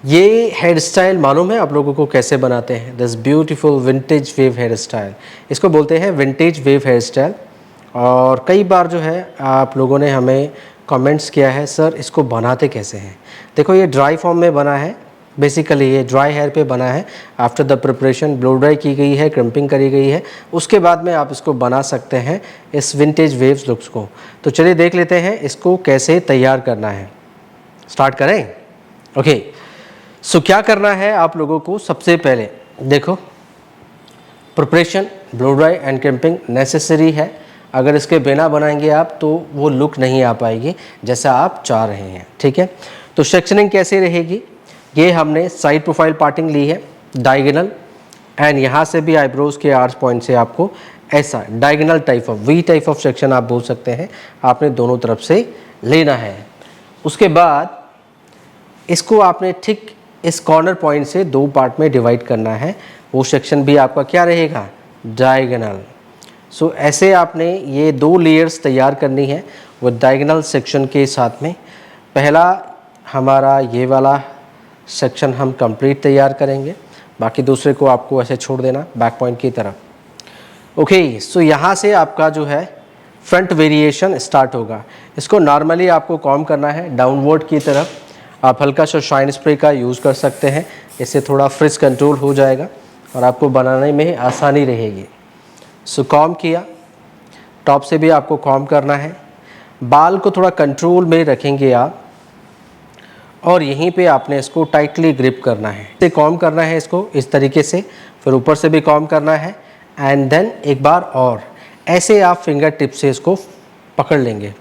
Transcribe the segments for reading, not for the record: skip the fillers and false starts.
ये hair style मालूम है आप लोगों को कैसे बनाते हैं? This beautiful vintage wave hair style, इसको बोलते हैं विंटेज वेव हेयर स्टाइल। और कई बार जो है आप लोगों ने हमें कमेंट्स किया है, सर इसको बनाते कैसे हैं? देखो ये ड्राई फॉर्म में बना है, बेसिकली ये ड्राई हेयर पे बना है। After the preparation blow dry की गई है, क्रिम्पिंग करी गई है, उसके बाद में आप इसको बना सकते हैं इस विंटेज वेव्स लुक्स को। तो चलिए देख लेते हैं इसको कैसे तैयार करना है। स्टार्ट करें? ओके, सो क्या करना है आप लोगों को? सबसे पहले देखो, preparation blow dry and crimping necessary है। अगर इसके बिना बनाएंगे आप तो वो लुक नहीं आ पाएगी जैसा आप चाह रहे हैं, ठीक है? तो सेक्शनिंग कैसे रहेगी? ये हमने साइड प्रोफाइल पार्टिंग ली है डायगोनल, एंड यहाँ से भी आईब्रोज के आर्च पॉइंट से आपको ऐसा diagonal type of v type of section आप बोल सकते हैं, आपने दोनों तरफ से लेना है। उसके बाद इसको आपने ठीक इस कॉर्नर पॉइंट से दो पार्ट में डिवाइड करना है। वो सेक्शन भी आपका क्या रहेगा? डायगोनल। सो ऐसे आपने ये दो लेयर्स तैयार करनी है वो डायगोनल सेक्शन के साथ में। पहला हमारा ये वाला सेक्शन हम कंप्लीट तैयार करेंगे, बाकी दूसरे को आपको ऐसे छोड़ देना बैक पॉइंट की तरफ। ओके, सो यहाँ से आपका जो है फ्रंट वेरिएशन स्टार्ट होगा। इसको नॉर्मली आपको कॉम्ब करना है डाउनवर्ड की तरफ। आप हल्का सा शाइन स्प्रे का यूज़ कर सकते हैं, इससे थोड़ा फ्रिज कंट्रोल हो जाएगा और आपको बनाने में आसानी रहेगी। सो कॉम्ब किया, टॉप से भी आपको कॉम्ब करना है। बाल को थोड़ा कंट्रोल में रखेंगे आप, और यहीं पे आपने इसको टाइटली ग्रिप करना है। इसे कॉम्ब करना है इसको इस तरीके से, फिर ऊपर से भी कॉम्ब करना है, एंड देन एक बार और ऐसे आप फिंगर टिप से इसको पकड़ लेंगे।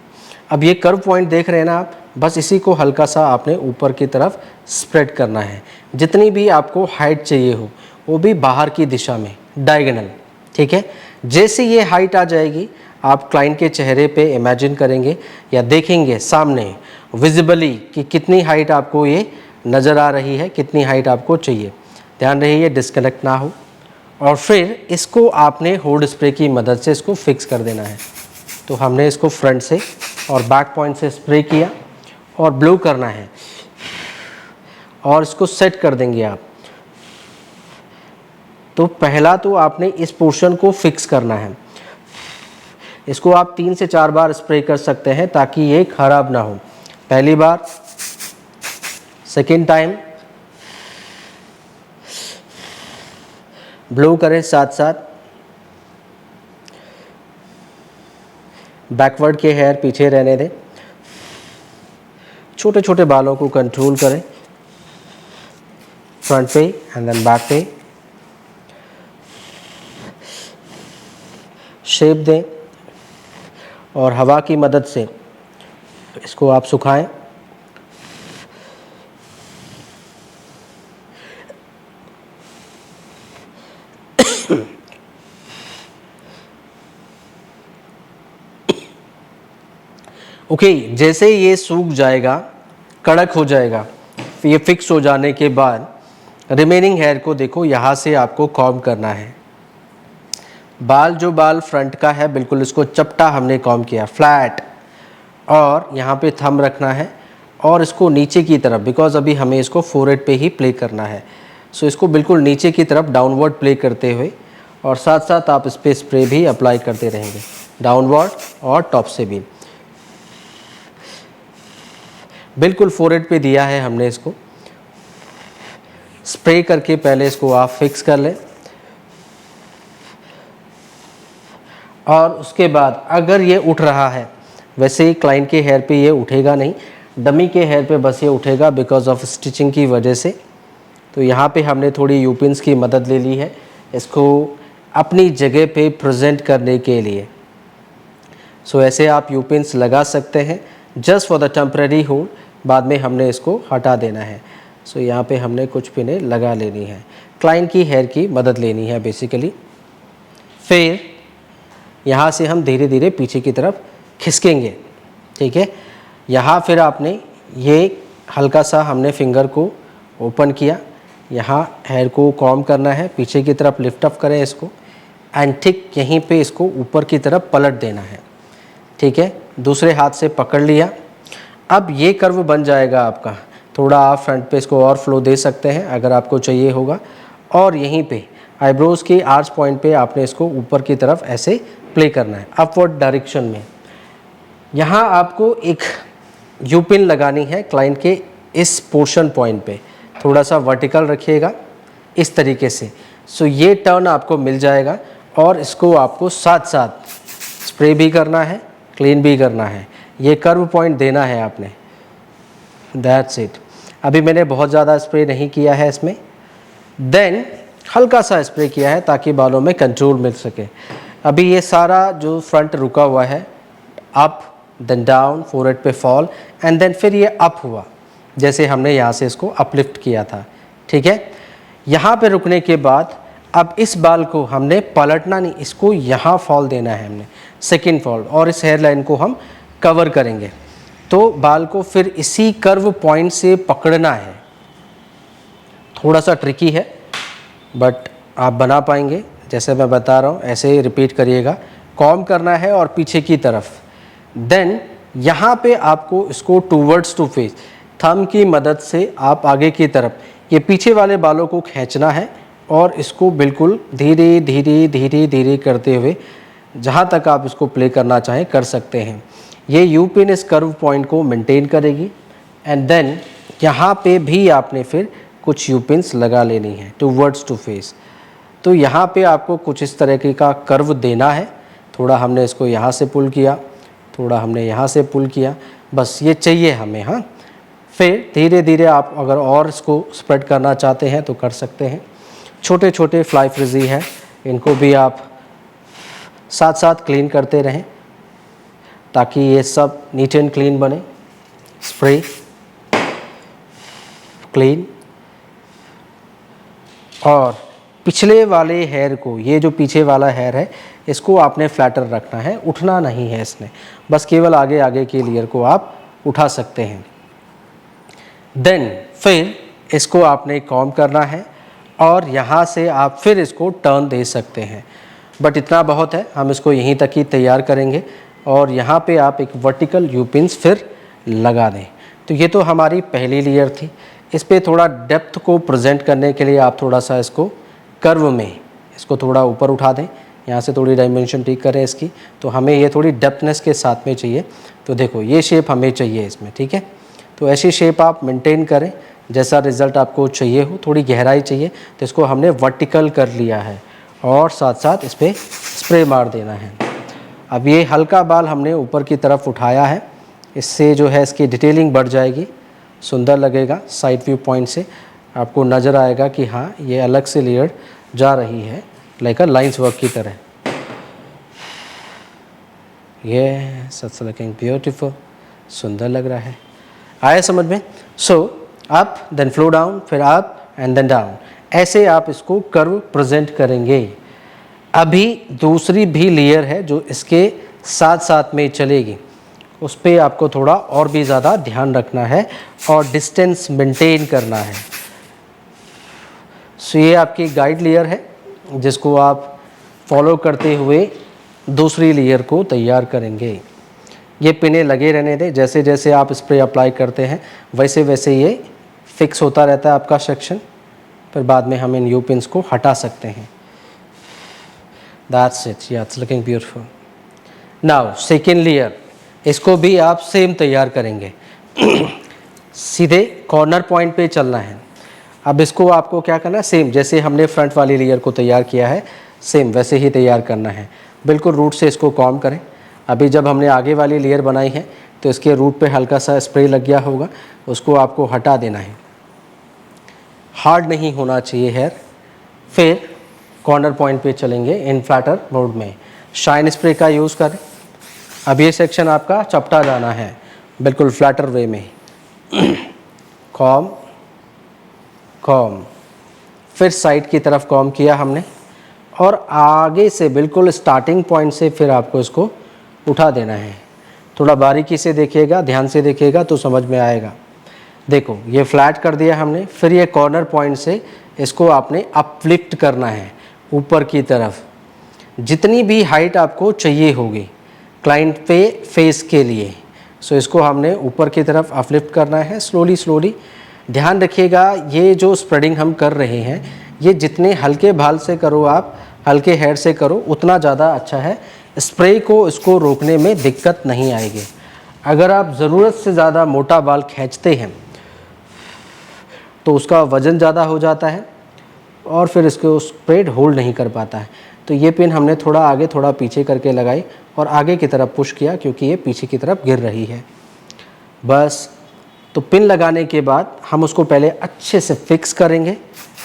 अब ये कर्व पॉइंट देख रहे हैं ना आप, बस इसी को हल्का सा आपने ऊपर की तरफ स्प्रेड करना है। जितनी भी आपको हाइट चाहिए हो वो भी बाहर की दिशा में डायगोनल, ठीक है? जैसे ये हाइट आ जाएगी आप क्लाइंट के चेहरे पे इमेजिन करेंगे या देखेंगे सामने विजिबली कि कितनी हाइट आपको ये नज़र आ रही है, कितनी हाइट आपको चाहिए। ध्यान रहे ये डिस्कनेक्ट ना हो। और फिर इसको आपने होल्ड स्प्रे की मदद से इसको फिक्स कर देना है। तो हमने इसको फ्रंट से और बैक पॉइंट से स्प्रे किया और ब्लो करना है और इसको सेट कर देंगे आप। तो पहला तो आपने इस पोर्शन को फिक्स करना है। इसको आप 3 से 4 बार स्प्रे कर सकते हैं ताकि ये खराब ना हो। पहली बार, सेकेंड टाइम ब्लो करें, साथ साथ बैकवर्ड के हेयर पीछे रहने दें। छोटे छोटे बालों को कंट्रोल करें, फ्रंट पे एंड देन बैक पे। शेप दें और हवा की मदद से इसको आप सुखाएं। ओके, जैसे ये सूख जाएगा, कड़क हो जाएगा, ये फिक्स हो जाने के बाद रिमेनिंग हेयर को देखो यहाँ से आपको कॉम्ब करना है। बाल फ्रंट का है बिल्कुल इसको चपटा हमने कॉम्ब किया फ्लैट, और यहाँ पे थंब रखना है और इसको नीचे की तरफ, बिकॉज अभी हमें इसको फोरहेड पे ही प्ले करना है। सो इसको बिल्कुल नीचे की तरफ डाउनवर्ड प्ले करते हुए, और साथ साथ आप इस पर स्प्रे भी अप्लाई करते रहेंगे डाउनवर्ड और टॉप से भी। बिल्कुल फोरहेड पे दिया है हमने इसको। स्प्रे करके पहले इसको आप फिक्स कर लें, और उसके बाद अगर ये उठ रहा है, वैसे ही क्लाइंट के हेयर पे ये उठेगा नहीं, डमी के हेयर पे बस ये उठेगा बिकॉज ऑफ स्टिचिंग की वजह से। तो यहाँ पे हमने थोड़ी यूपिन्स की मदद ले ली है इसको अपनी जगह पे प्रेजेंट करने के लिए। सो ऐसे आप यूपिन्स लगा सकते हैं just for the temporary hold, बाद में हमने इसको हटा देना है। सो यहाँ पे हमने कुछ पिनें लगा लेनी है, क्लाइंट की हेयर की मदद लेनी है बेसिकली। फिर यहाँ से हम धीरे धीरे पीछे की तरफ खिसकेंगे, ठीक है? यहाँ फिर आपने ये हल्का सा हमने फिंगर को ओपन किया, यहाँ हेयर को कॉम्ब करना है, पीछे की तरफ लिफ्ट अप करें इसको, एंड ठीक यहीं पे इसको ऊपर की तरफ पलट देना है, ठीक है? दूसरे हाथ से पकड़ लिया। अब ये कर्व बन जाएगा आपका, थोड़ा आप फ्रंट पे इसको और फ्लो दे सकते हैं अगर आपको चाहिए होगा। और यहीं पे आईब्रोज़ के आर्च पॉइंट पे आपने इसको ऊपर की तरफ ऐसे प्ले करना है अपवर्ड डायरेक्शन में। यहाँ आपको एक यू पिन लगानी है क्लाइंट के इस पोर्शन पॉइंट पे, थोड़ा सा वर्टिकल रखिएगा इस तरीके से। सो ये टर्न आपको मिल जाएगा और इसको आपको साथ साथ स्प्रे भी करना है, क्लीन भी करना है, ये कर्व पॉइंट देना है आपने। That's it. अभी मैंने बहुत ज़्यादा स्प्रे नहीं किया है इसमें, देन हल्का सा स्प्रे किया है ताकि बालों में कंट्रोल मिल सके। अभी ये सारा जो फ्रंट रुका हुआ है, अप देन डाउन, फोरहेड पे फॉल एंड देन फिर ये अप हुआ, जैसे हमने यहाँ से इसको अपलिफ्ट किया था। ठीक है, यहाँ पे रुकने के बाद अब इस बाल को हमने पलटना नहीं, इसको यहाँ फॉल देना है हमने, सेकेंड फॉल, और इस हेयर लाइन को हम कवर करेंगे। तो बाल को फिर इसी कर्व पॉइंट से पकड़ना है। थोड़ा सा ट्रिकी है बट आप बना पाएंगे। जैसे मैं बता रहा हूँ ऐसे ही रिपीट करिएगा। कॉम्ब करना है और पीछे की तरफ, देन यहाँ पे आपको इसको टूवर्ड्स टू फेस थंब की मदद से आप आगे की तरफ ये पीछे वाले बालों को खींचना है और इसको बिल्कुल धीरे धीरे धीरे धीरे करते हुए जहाँ तक आप इसको प्ले करना चाहें कर सकते हैं। ये यू पिन इस कर्व पॉइंट को मेंटेन करेगी एंड देन यहाँ पे भी आपने फिर कुछ यू पिन्स लगा लेनी है टूवर्ड्स टू फेस। तो यहाँ पे आपको कुछ इस तरीके का कर्व देना है। थोड़ा हमने इसको यहाँ से पुल किया, थोड़ा हमने यहाँ से पुल किया, बस ये चाहिए हमें। हाँ, फिर धीरे धीरे आप अगर और इसको स्प्रेड करना चाहते हैं तो कर सकते हैं। छोटे छोटे फ्लाई फ्रिजी हैं, इनको भी आप साथ साथ क्लीन करते रहें ताकि ये सब नीट एंड क्लीन बने। स्प्रे, क्लीन, और पिछले वाले हेयर को, ये जो पीछे वाला हेयर है इसको आपने फ्लैटर रखना है, उठना नहीं है इसने, बस केवल आगे आगे के लेयर को आप उठा सकते हैं। देन फिर इसको आपने कॉम्ब करना है और यहाँ से आप फिर इसको टर्न दे सकते हैं। बट इतना बहुत है, हम इसको यहीं तक ही तैयार करेंगे और यहाँ पे आप एक वर्टिकल यू पिन्स फिर लगा दें। तो ये तो हमारी पहली लेयर थी। इस पे थोड़ा डेप्थ को प्रेजेंट करने के लिए आप थोड़ा सा इसको कर्व में इसको थोड़ा ऊपर उठा दें, यहाँ से थोड़ी डायमेंशन ठीक करें इसकी, तो हमें ये थोड़ी डेप्थनेस के साथ में चाहिए। तो देखो ये शेप हमें चाहिए इसमें, ठीक है। तो ऐसी शेप आप मेंटेन करें जैसा रिज़ल्ट आपको चाहिए हो। थोड़ी गहराई चाहिए तो इसको हमने वर्टिकल कर लिया है और साथ साथ इस पर स्प्रे मार देना है। अब ये हल्का बाल हमने ऊपर की तरफ उठाया है, इससे जो है इसकी डिटेलिंग बढ़ जाएगी, सुंदर लगेगा। साइड व्यू पॉइंट से आपको नज़र आएगा कि हाँ ये अलग से लेयर जा रही है, लाइक अ लाइन्स वर्क की तरह। ये सच लुकिंग ब्यूटीफुल, सुंदर लग रहा है। आया समझ में? So up then flow down, फिर अप एंड देन डाउन, ऐसे आप इसको कर्व प्रेजेंट करेंगे। अभी दूसरी भी लेयर है जो इसके साथ साथ में चलेगी, उस पर आपको थोड़ा और भी ज़्यादा ध्यान रखना है और डिस्टेंस मेंटेन करना है। सो ये आपकी गाइड लेयर है जिसको आप फॉलो करते हुए दूसरी लेयर को तैयार करेंगे। ये पिने लगे रहने दें, जैसे जैसे आप स्प्रे अप्लाई करते हैं वैसे वैसे ये फिक्स होता रहता है आपका सेक्शन। फिर बाद में हम इन यू पिन्स को हटा सकते हैं। दैट्स इट, या it's looking beautiful. Now second layer, इसको भी आप सेम तैयार करेंगे। सीधे कॉर्नर पॉइंट पे चलना है। अब इसको आपको क्या करना है, सेम जैसे हमने फ्रंट वाली लेयर को तैयार किया है सेम वैसे ही तैयार करना है। बिल्कुल रूट से इसको कॉम्ब करें। अभी जब हमने आगे वाली लेयर बनाई है तो इसके रूट पे हल्का सा स्प्रे लग गया होगा, उसको आपको हटा देना है। हार्ड नहीं होना चाहिए हेयर। फिर कॉर्नर पॉइंट पे चलेंगे इन फ्लैटर मोड में। शाइन स्प्रे का यूज़ करें। अब ये सेक्शन आपका चपटा जाना है बिल्कुल फ्लैटर वे में। कॉम्ब कॉम्ब, फिर साइड की तरफ कॉम्ब किया हमने और आगे से बिल्कुल स्टार्टिंग पॉइंट से फिर आपको इसको उठा देना है। थोड़ा बारीकी से देखिएगा, ध्यान से देखिएगा तो समझ में आएगा। देखो ये फ्लैट कर दिया हमने, फिर ये कॉर्नर पॉइंट से इसको आपने अपलिफ्ट करना है ऊपर की तरफ, जितनी भी हाइट आपको चाहिए होगी क्लाइंट पे फेस के लिए। सो इसको हमने ऊपर की तरफ अपलिफ्ट करना है स्लोली स्लोली। ध्यान रखिएगा, ये जो स्प्रेडिंग हम कर रहे हैं ये जितने हल्के बाल से करो आप, हल्के हेयर से करो, उतना ज़्यादा अच्छा है। स्प्रे को इसको रोकने में दिक्कत नहीं आएगी। अगर आप ज़रूरत से ज़्यादा मोटा बाल खींचते हैं तो उसका वज़न ज़्यादा हो जाता है और फिर इसको स्प्रेड होल्ड नहीं कर पाता है। तो ये पिन हमने थोड़ा आगे थोड़ा पीछे करके लगाई और आगे की तरफ पुश किया क्योंकि ये पीछे की तरफ गिर रही है। बस, तो पिन लगाने के बाद हम उसको पहले अच्छे से फिक्स करेंगे।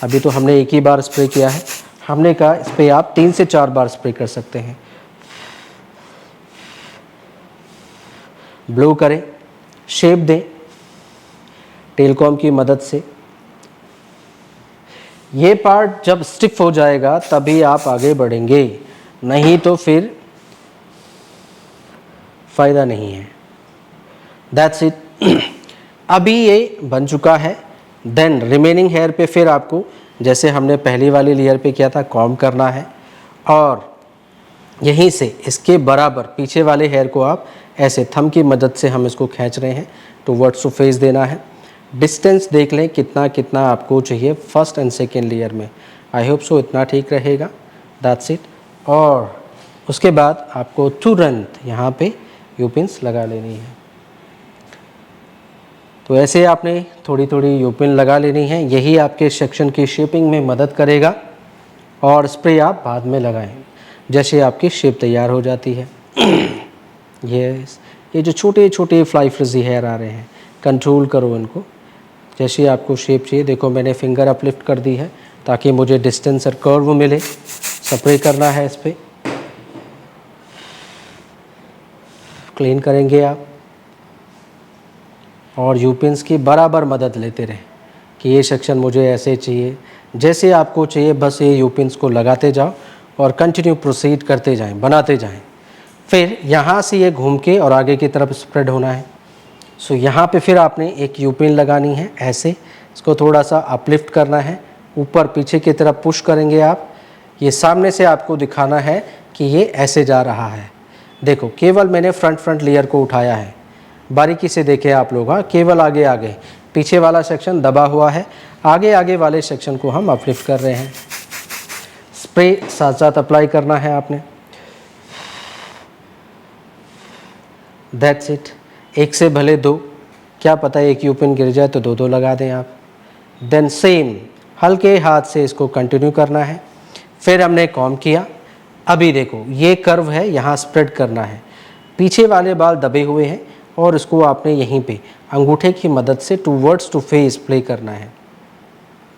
अभी तो हमने एक ही बार स्प्रे किया है, हमने कहा इस पर आप 3 से 4 बार स्प्रे कर सकते हैं। ब्लो करें, शेप दें टेल कॉम्ब की मदद से। ये पार्ट जब स्टिफ हो जाएगा तभी आप आगे बढ़ेंगे, नहीं तो फिर फ़ायदा नहीं है। That's it. अभी ये बन चुका है। देन रिमेनिंग हेयर पे फिर आपको जैसे हमने पहली वाली लेयर पे किया था कॉम्ब करना है और यहीं से इसके बराबर पीछे वाले हेयर को आप ऐसे थंब की मदद से हम इसको खींच रहे हैं टुवर्ड्स टू फेस देना है। डिस्टेंस देख लें कितना कितना आपको चाहिए फर्स्ट एंड सेकेंड लेयर में। आई होप सो इतना ठीक रहेगा। That's it. और उसके बाद आपको तुरंत यहाँ पे यू पिन्स लगा लेनी है। तो ऐसे आपने थोड़ी थोड़ी यू पिन लगा लेनी है, यही आपके सेक्शन की शेपिंग में मदद करेगा। और स्प्रे आप बाद में लगाएं जैसे आपकी शेप तैयार हो जाती है। ये जो छोटे छोटे फ्लाई फ्रिजी हेयर आ रहे हैं, कंट्रोल करो इनको जैसे आपको शेप चाहिए। देखो मैंने फिंगर अपलिफ्ट कर दी है ताकि मुझे डिस्टेंस और कर्व मिले। स्प्रे करना है, इस पर क्लीन करेंगे आप और यू पिन्स की बराबर मदद लेते रहें कि ये सेक्शन मुझे ऐसे चाहिए, जैसे आपको चाहिए बस ये यू पिन्स को लगाते जाओ और कंटिन्यू प्रोसीड करते जाएं, बनाते जाएं। फिर यहाँ से ये घूम के और आगे की तरफ स्प्रेड होना है। सो यहाँ पे फिर आपने एक यू पिन लगानी है, ऐसे इसको थोड़ा सा अपलिफ्ट करना है, ऊपर पीछे की तरफ पुश करेंगे आप। ये सामने से आपको दिखाना है कि ये ऐसे जा रहा है। देखो केवल मैंने फ्रंट लेयर को उठाया है, बारीकी से देखें आप लोग। हाँ, केवल आगे आगे, पीछे वाला सेक्शन दबा हुआ है, आगे आगे वाले सेक्शन को हम अपलिफ्ट कर रहे हैं। स्प्रे साथ साथ अप्लाई करना है आपने। That's it. एक से भले दो, क्या पता एक यू पिन गिर जाए तो दो दो लगा दें आप। देन सेम हल्के हाथ से इसको कंटिन्यू करना है। फिर हमने कॉम्ब किया। अभी देखो ये कर्व है, यहाँ स्प्रेड करना है। पीछे वाले बाल दबे हुए हैं और इसको आपने यहीं पे अंगूठे की मदद से टूवर्ड्स टू फेस प्ले करना है।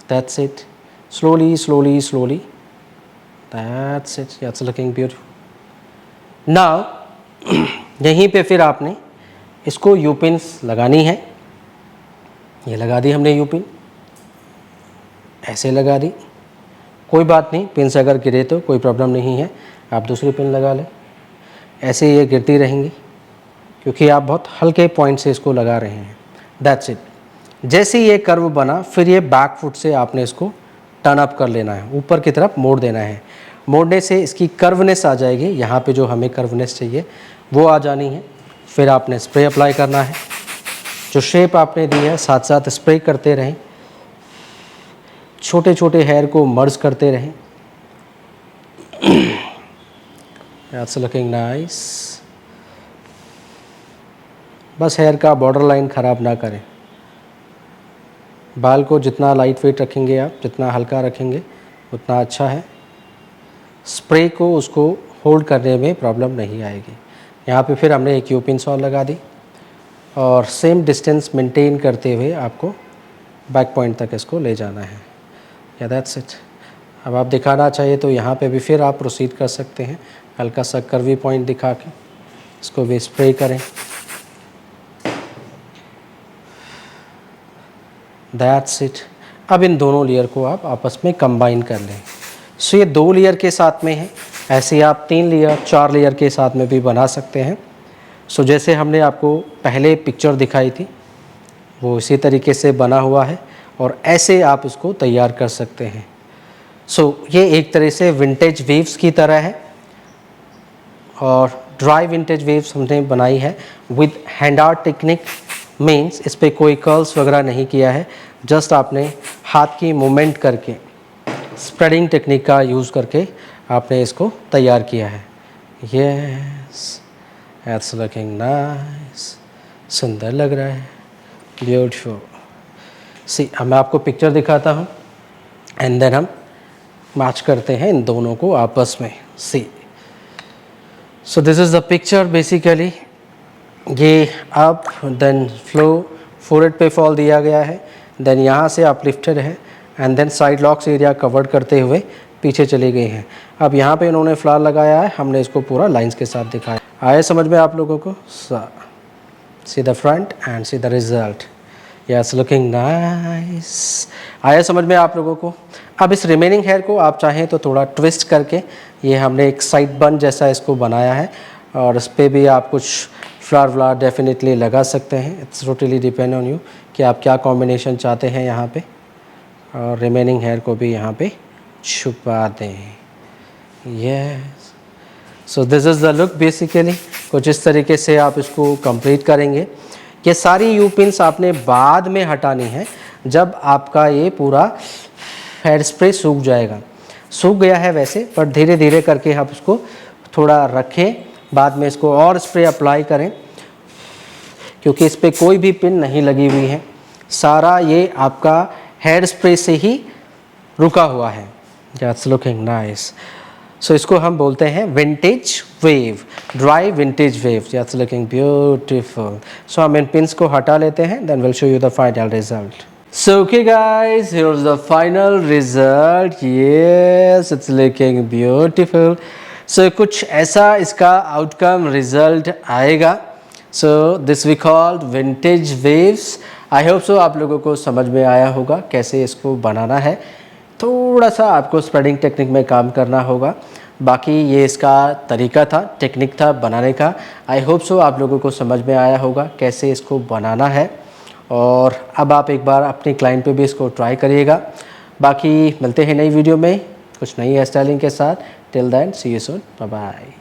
That's it. Slowly slowly slowly. That's it. It's looking beautiful. Now यहीं पे फिर आपने इसको यू पिन्स लगानी है। ये लगा दी हमने यू पिन, ऐसे लगा दी। कोई बात नहीं, पिन से अगर गिरे तो कोई प्रॉब्लम नहीं है, आप दूसरी पिन लगा लें। ऐसे ये गिरती रहेंगी क्योंकि आप बहुत हल्के पॉइंट से इसको लगा रहे हैं। That's it. जैसे ये कर्व बना फिर ये बैक फुट से आपने इसको टर्न अप कर लेना है, ऊपर की तरफ मोड़ देना है। मोड़ने से इसकी कर्वनेस आ जाएगी, यहाँ पे जो हमें कर्वनेस चाहिए वो आ जानी है। फिर आपने स्प्रे अप्लाई करना है। जो शेप आपने दी है साथ साथ स्प्रे करते रहें, छोटे छोटे हेयर को मर्ज करते रहें। That's looking nice। बस हेयर का बॉर्डर लाइन ख़राब ना करें। बाल को जितना लाइट वेट रखेंगे आप, जितना हल्का रखेंगे उतना अच्छा है। स्प्रे को उसको होल्ड करने में प्रॉब्लम नहीं आएगी। यहाँ पे फिर हमने एक यू पिन सॉल लगा दी और सेम डिस्टेंस मेंटेन करते हुए आपको बैक पॉइंट तक इसको ले जाना है। या दैट्स इट। अब आप दिखाना चाहिए तो यहाँ पे भी फिर आप प्रोसीड कर सकते हैं, हल्का सा कर्वी पॉइंट दिखा के इसको भी स्प्रे करें। That's it. अब इन दोनों लेयर को आप आपस में कंबाइन कर लें। सो ये 2 लेयर के साथ में है, ऐसे आप 3 लेयर 4 लेयर के साथ में भी बना सकते हैं। सो जैसे हमने आपको पहले पिक्चर दिखाई थी वो इसी तरीके से बना हुआ है और ऐसे आप इसको तैयार कर सकते हैं। सो ये एक तरह से विंटेज वेव्स की तरह है और ड्राई विंटेज वेव्स हमने बनाई है with hand art technique. Means इस पर कोई कर्ल्स वगैरह नहीं किया है, जस्ट आपने हाथ की मूवमेंट करके स्प्रेडिंग टेक्निक का यूज़ करके आपने इसको तैयार किया है। यस, इट्स लुकिंग नाइस, सुंदर लग रहा है, ब्यूटीफुल। सी, अब मैं आपको पिक्चर दिखाता हूँ एंड देन हम मैच करते हैं इन दोनों को आपस में। See, so this is the picture basically. ये अप देन फ्लो फोरहेड पे फॉल दिया गया है, देन यहाँ से अपलिफ्टेड है and then side locks area covered करते हुए पीछे चले गए हैं। अब यहाँ पे इन्होंने फ्लावर लगाया है, हमने इसको पूरा लाइंस के साथ दिखाया। आए समझ में आप लोगों को? See the front end see the result. Yes, looking nice. आया समझ में आप लोगों को? अब इस रिमेनिंग हेयर को आप चाहें तो थोड़ा ट्विस्ट करके, ये हमने एक साइड बन जैसा इसको बनाया है और इस पर भी आप कुछ फ्लावर डेफिनेटली लगा सकते हैं। It's totally depend on you कि आप क्या कॉम्बिनेशन चाहते हैं यहाँ पे। और रिमेनिंग हेयर को भी यहाँ पे छुपा दें। Yes, so this is the look basically. कुछ इस तरीके से आप इसको कंप्लीट करेंगे। ये सारी यू पिन्स आपने बाद में हटानी है जब आपका ये पूरा हेयर स्प्रे सूख जाएगा। सूख गया है वैसे, पर धीरे धीरे करके आप इसको थोड़ा रखें, बाद में इसको और स्प्रे अप्लाई करें क्योंकि इस पर कोई भी पिन नहीं लगी हुई है। सारा ये आपका हेयर स्प्रे से ही रुका हुआ है। That's looking nice. सो इसको हम बोलते हैं vintage wave, dry vintage wave. That's looking beautiful. So हम इन पिन्स को हटा लेते हैं, then will show you the final result. So okay guys, here's the final result. Yes, it's looking beautiful. So कुछ ऐसा इसका आउटकम रिजल्ट आएगा। So this we called vintage waves. I hope so आप लोगों को समझ में आया होगा कैसे इसको बनाना है। थोड़ा सा आपको स्प्रेडिंग टेक्निक में काम करना होगा, बाकी ये इसका तरीका था, टेक्निक था बनाने का। आई होप सो आप लोगों को समझ में आया होगा कैसे इसको बनाना है। और अब आप एक बार अपने क्लाइंट पे भी इसको ट्राई करिएगा। बाकी मिलते हैं नई वीडियो में कुछ नई हेयर स्टाइलिंग के साथ। Till then see you soon, bye bye.